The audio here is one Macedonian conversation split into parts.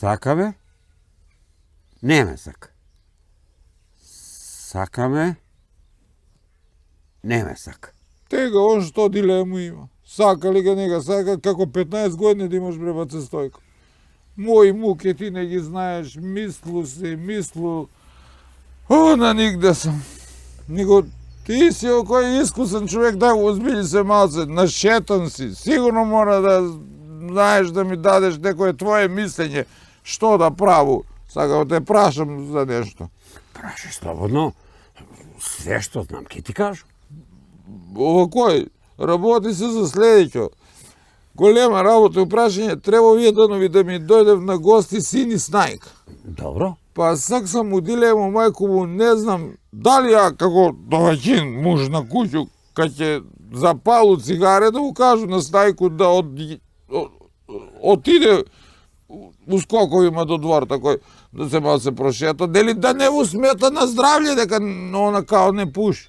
Сакаме? Не ме сака. Сакаме? Не ме сака. Тега, он што дилему има? Сака ли га, не га сака, како 15 години да имаш Баце Стојко. Мои муки ти не ги знаеш, мислу си, на нигде сам. Него ти си окој искусен човек, да го озбили се малце, нашетан си, сигурно мора да знаеш да ми дадеш некое твое мислење, што да праву. Сакам да те прашам за нешто. Праши слободно, све што знам, ке ти кажу. Овакој, работи се за следеќо. Голема работа и прашање, треба еднови да ми дојдев на гости син и снајка. Добро. Па сак сам му дилему, мајко му, не знам, дали ја како домаќин муж на куќу, кај ќе запалу цигаре, да му кажу на снајку да отиде у скоковима до двор, такој, да се малце прошета, дели да не му смета на здравје, дека она као не пуши.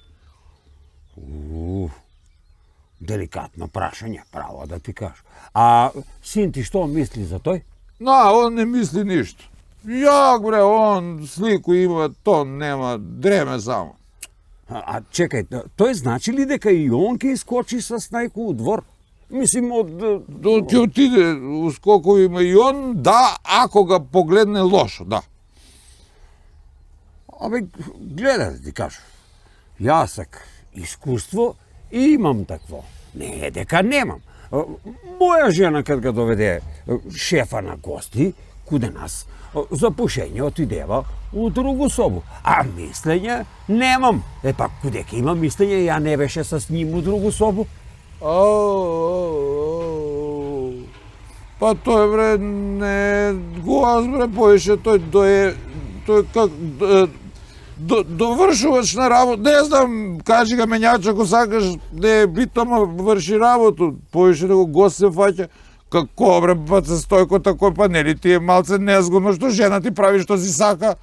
Деликатно прашање, право да ти кажу. А син ти што мисли за тој? Он не мисли ништо. Јак бре, он слику има, то нема, дреме само. А чекај, тој значи ли дека и он ќе искочи со снајку у двор? Мислим од... Ќе отиде у скоковима и он, да, ако ga погледне лошо, да. Абе, гледај да ти кажу. Јасак искуство и имам такво. Не е дека немам. Моја жена кад ga доведе шефа на гости, куде нас, за пушење отидева у другу собу. А мислење немам. Па куде ке има мислење, ја не беше с ним у другу собу. Па тој бре, не го аз бре поише, тој как довршувач на работа, не знам, кажи га менјач ако сакаш, не е битно, ма врши работу, поише да го гост се фаќа. Како бре, Баце Стојко, такој, па нели ти е малце незгодно што жена ти прави што си сака?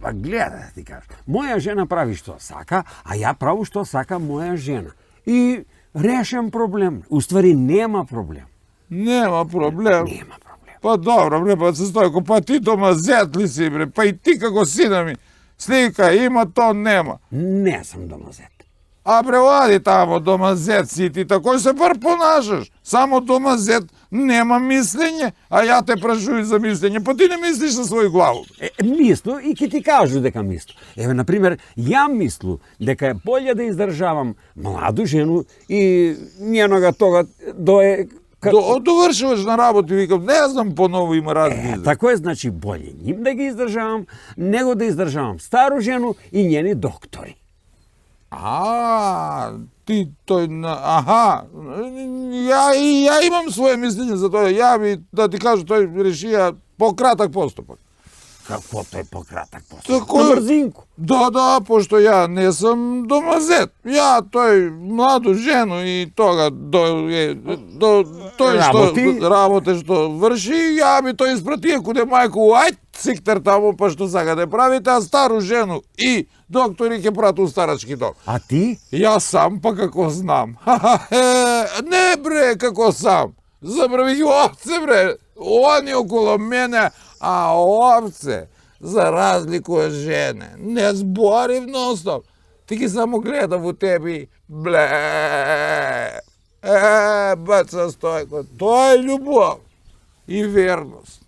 Па гледа, ти кажа, моја жена прави што сака, а ја праву што сака моја жена. И решен проблем. Уствари нема проблем. Нема проблем? Нема проблем. Па добро, бре, Баце Стојко, па ти домазет ли си, бре, па и ти како сина ми. Слика има, то нема. Не сум домазет. А бре, оди тамо, домазет си ти, такој се бар понашаш. Само домазет, нема мислење, а ја те прашуј за мислење, па ти не мислиш со свој главу. Мислу и ќе ти кажу дека мислу. Еве, например, ја мислу дека е болje да издржавам младу жену и нjenога тога довршуваш на работи, викам, не знам, поново има разни. Тако е, значи, болje ним да ги издржавам, него да издржавам стару жену и njeni доктори. Ти тој, ја имам своје мислење за тоа, ја би, да ти кажу, тој решија пократак постапак. Како тој пократак постапак? На брзинку? Да, пошто ја не сум домазет. Ја тој младу жену и тога тој што работе што врши, ја би тој испратија куде мајку, ајд сиктер таму, па што сака да правите, а стару жену и доктори ќе прату у старачки дом. А ти? Ја сам, па како знам. Не бре, како сам. Забрави ги овце, бре. Они около мене, а овце, за разлику од жене, не збори вностоп. Ти ги само гледа во теби, бле. Баце Стојко, тоа е љубов и верност.